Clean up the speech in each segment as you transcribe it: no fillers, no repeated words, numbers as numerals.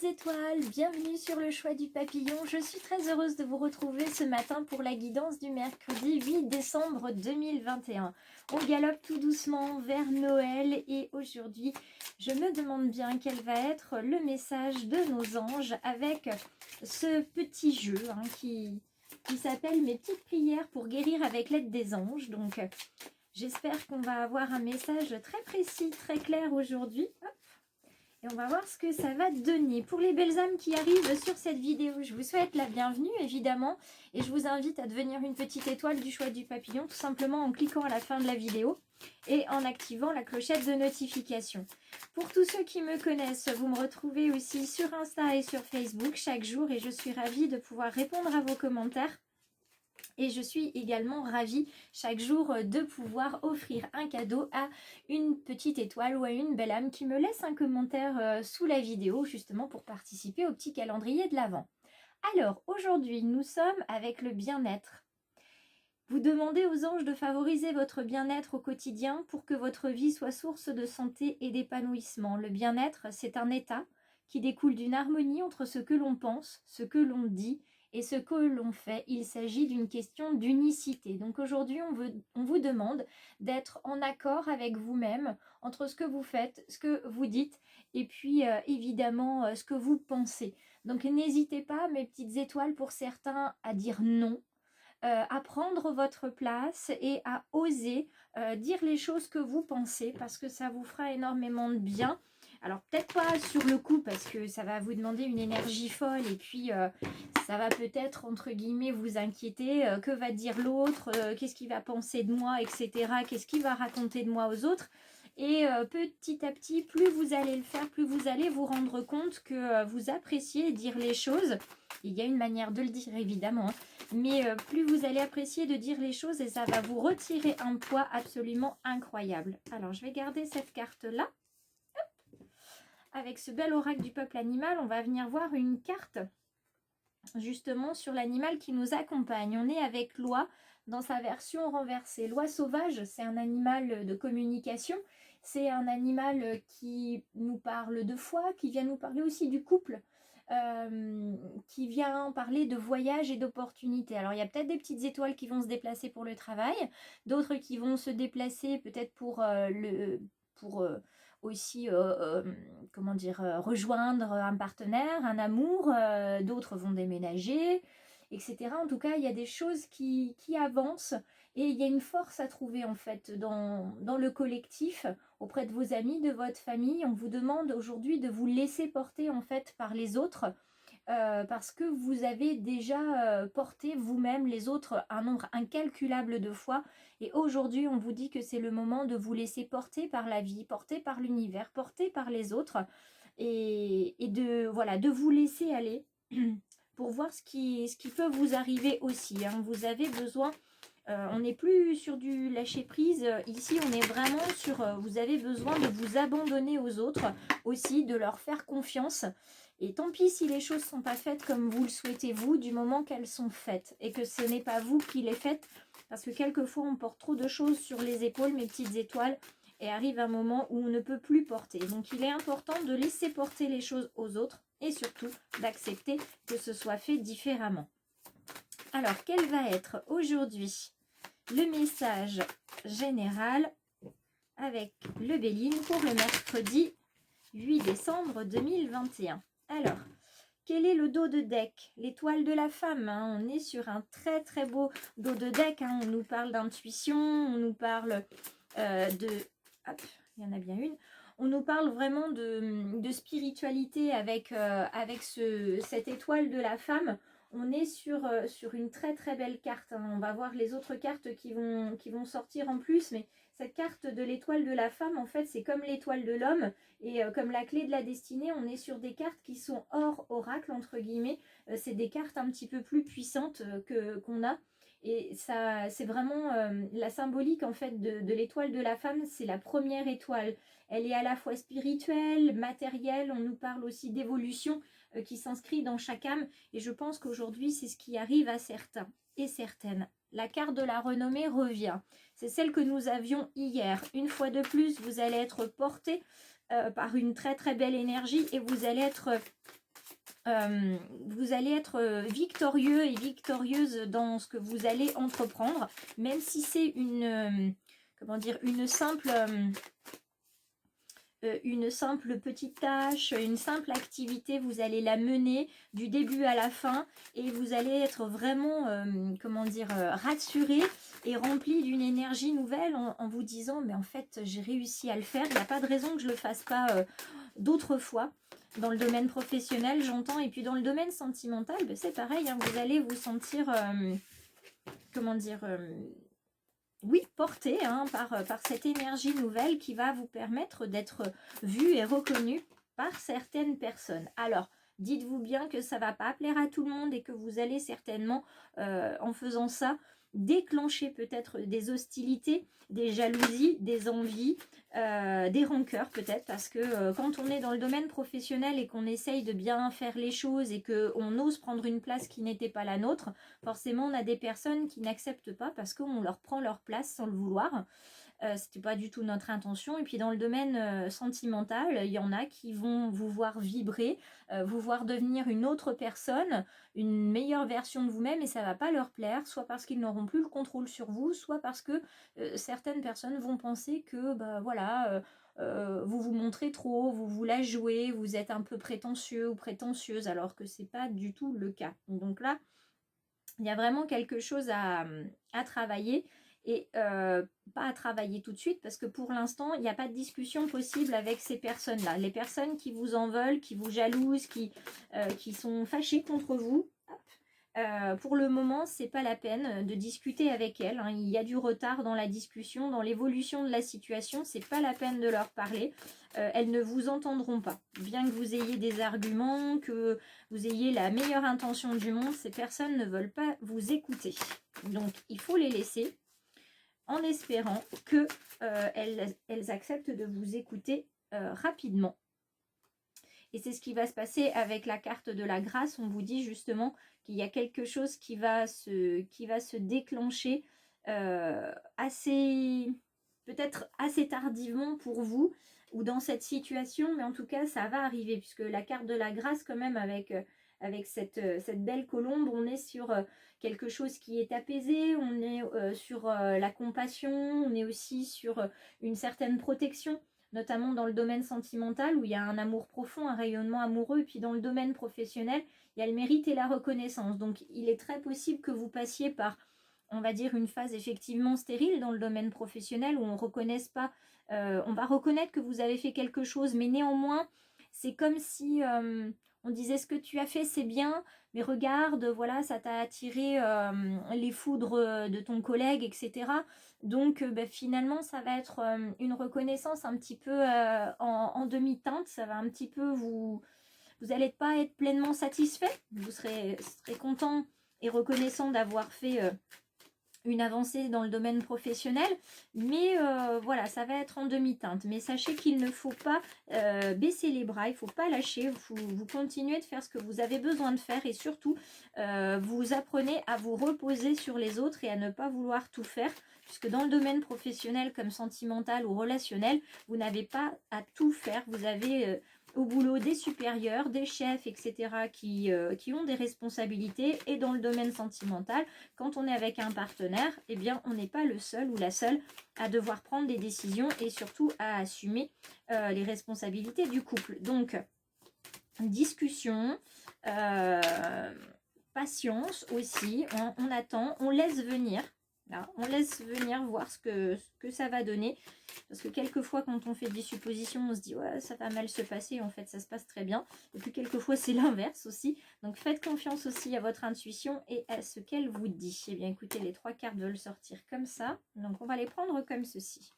petites étoiles, bienvenue sur le choix du papillon. Je suis très heureuse de vous retrouver ce matin pour la guidance du mercredi 8 décembre 2021. On galope tout doucement vers Noël et aujourd'hui, je me demande bien quel va être le message de nos anges avec ce petit jeu qui s'appelle Mes petites prières pour guérir avec l'aide des anges. Donc, j'espère qu'on va avoir un message très précis, très clair aujourd'hui. Et on va voir ce que ça va donner. Pour les belles âmes qui arrivent sur cette vidéo, je vous souhaite la bienvenue évidemment. Et je vous invite à devenir une petite étoile du choix du papillon, tout simplement en cliquant à la fin de la vidéo et en activant la clochette de notification. Pour tous ceux qui me connaissent, vous me retrouvez aussi sur Insta et sur Facebook chaque jour. Et je suis ravie de pouvoir répondre à vos commentaires. Et je suis également ravie chaque jour de pouvoir offrir un cadeau à une petite étoile ou à une belle âme qui me laisse un commentaire sous la vidéo justement pour participer au petit calendrier de l'Avent. Alors aujourd'hui nous sommes avec le bien-être. Vous demandez aux anges de favoriser votre bien-être au quotidien pour que votre vie soit source de santé et d'épanouissement. Le bien-être, c'est un état qui découle d'une harmonie entre ce que l'on pense, ce que l'on dit et ce que l'on fait. Il s'agit d'une question d'unicité. Donc aujourd'hui, on vous demande d'être en accord avec vous-même entre ce que vous faites, ce que vous dites et puis évidemment ce que vous pensez. Donc n'hésitez pas, mes petites étoiles, pour certains, à dire non. À prendre votre place et à oser dire les choses que vous pensez parce que ça vous fera énormément de bien. Alors peut-être pas sur le coup parce que ça va vous demander une énergie folle et puis ça va peut-être entre guillemets vous inquiéter. Que va dire l'autre, qu'est-ce qu'il va penser de moi, etc. Qu'est-ce qu'il va raconter de moi aux autres. Et petit à petit, plus vous allez le faire, plus vous allez vous rendre compte que vous appréciez dire les choses. Il y a une manière de le dire évidemment, hein. Mais plus vous allez apprécier de dire les choses et ça va vous retirer un poids absolument incroyable. Alors je vais garder cette carte-là. Avec ce bel oracle du peuple animal, on va venir voir une carte justement sur l'animal qui nous accompagne. On est avec l'oie dans sa version renversée. L'oie sauvage, c'est un animal de communication. C'est un animal qui nous parle de foi, qui vient nous parler aussi du couple. Qui vient parler de voyage et d'opportunités. Alors il y a peut-être des petites étoiles qui vont se déplacer pour le travail, d'autres qui vont se déplacer peut-être pour aussi comment dire, rejoindre un partenaire, un amour, d'autres vont déménager, etc. En tout cas, il y a des choses qui avancent et il y a une force à trouver en fait dans le collectif, auprès de vos amis, de votre famille. On vous demande aujourd'hui de vous laisser porter en fait par les autres parce que vous avez déjà porté vous-même les autres un nombre incalculable de fois et aujourd'hui on vous dit que c'est le moment de vous laisser porter par la vie, porter par l'univers, porter par les autres et de vous laisser aller pour voir ce qui peut vous arriver aussi, hein. Vous avez besoin, on n'est plus sur du lâcher prise, ici on est vraiment sur, vous avez besoin de vous abandonner aux autres aussi, de leur faire confiance. Et tant pis si les choses ne sont pas faites comme vous le souhaitez vous, du moment qu'elles sont faites et que ce n'est pas vous qui les faites. Parce que quelquefois on porte trop de choses sur les épaules, mes petites étoiles, et arrive un moment où on ne peut plus porter. Donc il est important de laisser porter les choses aux autres et surtout d'accepter que ce soit fait différemment. Alors quel va être aujourd'hui le message général avec le Béline pour le mercredi 8 décembre 2021. Alors, quel est le dos de deck? L'étoile de la femme, hein. On est sur un très très beau dos de deck, hein. On nous parle d'intuition, on nous parle de... Hop, il y en a bien une. On nous parle vraiment de spiritualité avec cette étoile de la femme. On est sur une très très belle carte, hein. On va voir les autres cartes qui vont sortir en plus, mais cette carte de l'étoile de la femme, en fait, c'est comme l'étoile de l'homme et comme la clé de la destinée, on est sur des cartes qui sont hors oracle, entre guillemets. C'est des cartes un petit peu plus puissantes qu'on a. Et ça, c'est vraiment la symbolique en fait de l'étoile de la femme, c'est la première étoile. Elle est à la fois spirituelle, matérielle, on nous parle aussi d'évolution qui s'inscrit dans chaque âme. Et je pense qu'aujourd'hui, c'est ce qui arrive à certains et certaines. La carte de la renommée revient. C'est celle que nous avions hier. Une fois de plus, vous allez être porté par une très très belle énergie et vous allez être vous allez être victorieux et victorieuse dans ce que vous allez entreprendre, même si c'est comment dire, une simple petite tâche, une simple activité, vous allez la mener du début à la fin et vous allez être vraiment, comment dire, rassuré et rempli d'une énergie nouvelle en vous disant mais en fait j'ai réussi à le faire, il n'y a pas de raison que je ne le fasse pas d'autres fois. Dans le domaine professionnel, j'entends, et puis dans le domaine sentimental, ben c'est pareil, hein, vous allez vous sentir, comment dire, oui, porté hein, par cette énergie nouvelle qui va vous permettre d'être vu et reconnu par certaines personnes. Alors, dites-vous bien que ça ne va pas plaire à tout le monde et que vous allez certainement, en faisant ça, déclencher peut-être des hostilités, des jalousies, des envies, des rancœurs peut-être, parce que quand on est dans le domaine professionnel et qu'on essaye de bien faire les choses et qu'on ose prendre une place qui n'était pas la nôtre, forcément on a des personnes qui n'acceptent pas parce qu'on leur prend leur place sans le vouloir. C'était pas du tout notre intention. Et puis dans le domaine sentimental, il y en a qui vont vous voir vibrer, vous voir devenir une autre personne, une meilleure version de vous-même, et ça va pas leur plaire, soit parce qu'ils n'auront plus le contrôle sur vous, soit parce que certaines personnes vont penser que bah voilà, vous vous montrez trop, vous vous la jouez, vous êtes un peu prétentieux ou prétentieuse, alors que c'est pas du tout le cas. Donc là, il y a vraiment quelque chose à travailler et pas à travailler tout de suite parce que pour l'instant, il n'y a pas de discussion possible avec ces personnes-là. Les personnes qui vous en veulent, qui vous jalousent, qui sont fâchées contre vous, pour le moment, c'est pas la peine de discuter avec elles. Hein. Il y a du retard dans la discussion, dans l'évolution de la situation. C'est pas la peine de leur parler. Elles ne vous entendront pas. Bien que vous ayez des arguments, que vous ayez la meilleure intention du monde, ces personnes ne veulent pas vous écouter. Donc, il faut les laisser en espérant que elles acceptent de vous écouter rapidement. Et c'est ce qui va se passer avec la carte de la grâce. On vous dit justement qu'il y a quelque chose qui va se déclencher peut-être assez tardivement pour vous ou dans cette situation, mais en tout cas ça va arriver puisque la carte de la grâce quand même avec cette belle colombe, on est sur quelque chose qui est apaisé, on est sur la compassion, on est aussi sur une certaine protection, notamment dans le domaine sentimental où il y a un amour profond, un rayonnement amoureux, et puis dans le domaine professionnel, il y a le mérite et la reconnaissance. Donc il est très possible que vous passiez par, on va dire, une phase effectivement stérile dans le domaine professionnel où on reconnaisse pas, on va reconnaître que vous avez fait quelque chose, mais néanmoins, c'est comme si on disait ce que tu as fait c'est bien, mais regarde, voilà, ça t'a attiré les foudres de ton collègue, etc. Donc finalement, ça va être une reconnaissance un petit peu en demi-teinte. Ça va un petit peu vous n'allez pas être pleinement satisfait. Vous serez content et reconnaissant d'avoir fait une avancée dans le domaine professionnel, mais voilà, ça va être en demi-teinte. Mais sachez qu'il ne faut pas baisser les bras, il ne faut pas lâcher, vous continuez de faire ce que vous avez besoin de faire et surtout, vous apprenez à vous reposer sur les autres et à ne pas vouloir tout faire, puisque dans le domaine professionnel comme sentimental ou relationnel, vous n'avez pas à tout faire, vous avez au boulot des supérieurs, des chefs, etc. qui ont des responsabilités, et dans le domaine sentimental, quand on est avec un partenaire, eh bien, on n'est pas le seul ou la seule à devoir prendre des décisions et surtout à assumer les responsabilités du couple. Donc, discussion, patience aussi, on attend, on laisse venir. Là, on laisse venir voir ce que ça va donner. Parce que quelquefois, quand on fait des suppositions, on se dit ouais, ça va mal se passer. En fait, ça se passe très bien. Et puis quelquefois, c'est l'inverse aussi. Donc faites confiance aussi à votre intuition et à ce qu'elle vous dit. Eh bien, écoutez, les 3 cartes veulent sortir comme ça. Donc on va les prendre comme ceci.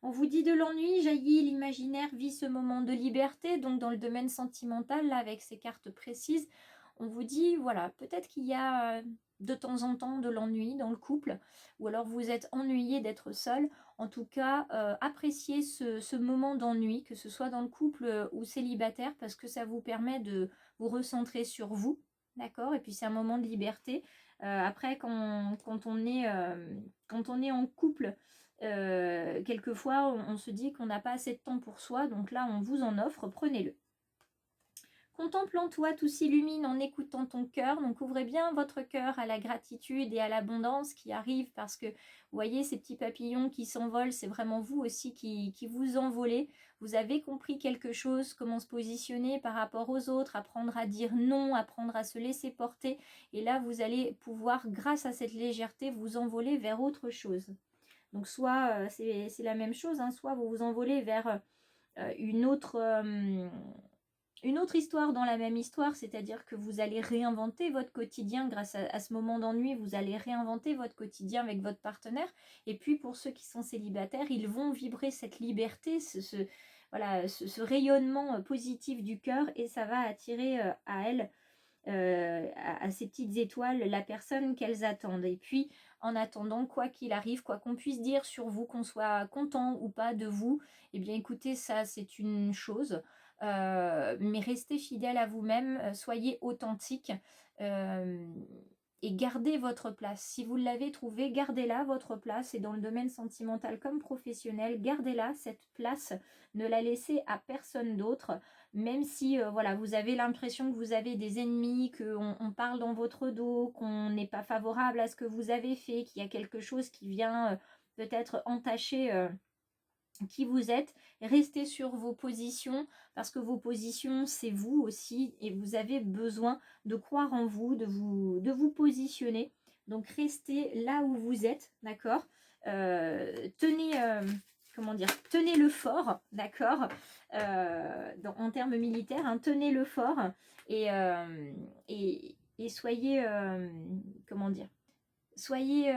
On vous dit de l'ennui, jaillit l'imaginaire, vit ce moment de liberté. Donc dans le domaine sentimental, là, avec ces cartes précises, on vous dit, voilà, peut-être qu'il y a de temps en temps de l'ennui dans le couple, ou alors vous êtes ennuyé d'être seul. En tout cas, appréciez ce moment d'ennui, que ce soit dans le couple ou célibataire, parce que ça vous permet de vous recentrer sur vous, d'accord? Et puis c'est un moment de liberté. Après, quand on est en couple, quelquefois on se dit qu'on n'a pas assez de temps pour soi, donc là on vous en offre, prenez-le. Contemplant toi, tout s'illumine en écoutant ton cœur. Donc ouvrez bien votre cœur à la gratitude et à l'abondance qui arrive parce que, vous voyez, ces petits papillons qui s'envolent, c'est vraiment vous aussi qui vous envolez. Vous avez compris quelque chose, comment se positionner par rapport aux autres, apprendre à dire non, apprendre à se laisser porter. Et là, vous allez pouvoir, grâce à cette légèreté, vous envoler vers autre chose. Donc soit c'est la même chose, hein, soit vous vous envolez vers une autre histoire dans la même histoire, c'est-à-dire que vous allez réinventer votre quotidien grâce à ce moment d'ennui, vous allez réinventer votre quotidien avec votre partenaire. Et puis pour ceux qui sont célibataires, ils vont vibrer cette liberté, ce rayonnement positif du cœur et ça va attirer à elles, à ces petites étoiles, la personne qu'elles attendent. Et puis en attendant, quoi qu'il arrive, quoi qu'on puisse dire sur vous, qu'on soit content ou pas de vous, eh bien écoutez, ça c'est une chose. Mais restez fidèle à vous-même, soyez authentique et gardez votre place. Si vous l'avez trouvée, gardez-la, votre place, et dans le domaine sentimental comme professionnel, gardez-la, cette place, ne la laissez à personne d'autre, même si voilà, vous avez l'impression que vous avez des ennemis, qu'on parle dans votre dos, qu'on n'est pas favorable à ce que vous avez fait, qu'il y a quelque chose qui vient peut-être entacher qui vous êtes. Restez sur vos positions parce que vos positions c'est vous aussi et vous avez besoin de croire en vous, de vous positionner. Donc restez là où vous êtes, d'accord. Tenez comment dire, tenez le fort, d'accord, en termes militaires, hein, tenez le fort et soyez comment dire, soyez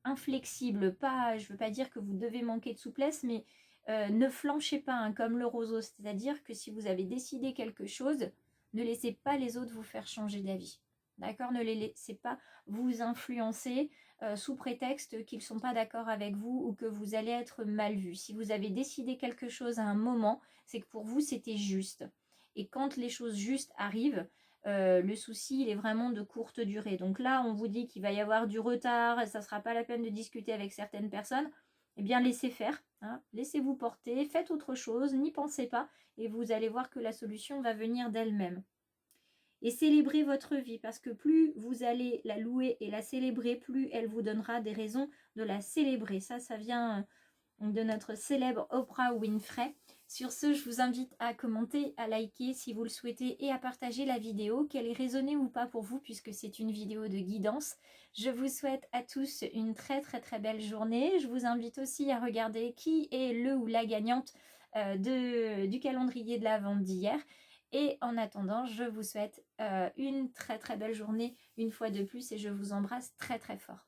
inflexible, pas, je veux pas dire que vous devez manquer de souplesse, mais ne flanchez pas, hein, comme le roseau, c'est-à-dire que si vous avez décidé quelque chose, ne laissez pas les autres vous faire changer d'avis, d'accord, ne les laissez pas vous influencer sous prétexte qu'ils ne sont pas d'accord avec vous ou que vous allez être mal vu. Si vous avez décidé quelque chose à un moment, c'est que pour vous c'était juste, et quand les choses justes arrivent, le souci il est vraiment de courte durée. Donc là on vous dit qu'il va y avoir du retard et ça ne sera pas la peine de discuter avec certaines personnes. Eh bien laissez faire, hein, laissez-vous porter, faites autre chose, n'y pensez pas et vous allez voir que la solution va venir d'elle-même. Et célébrez votre vie parce que plus vous allez la louer et la célébrer, plus elle vous donnera des raisons de la célébrer. Ça vient de notre célèbre Oprah Winfrey. Sur ce, je vous invite à commenter, à liker si vous le souhaitez et à partager la vidéo, qu'elle ait résonné ou pas pour vous puisque c'est une vidéo de guidance. Je vous souhaite à tous une très très très belle journée. Je vous invite aussi à regarder qui est le ou la gagnante du calendrier de l'Avent d'hier. Et en attendant, je vous souhaite une très très belle journée une fois de plus et je vous embrasse très très fort.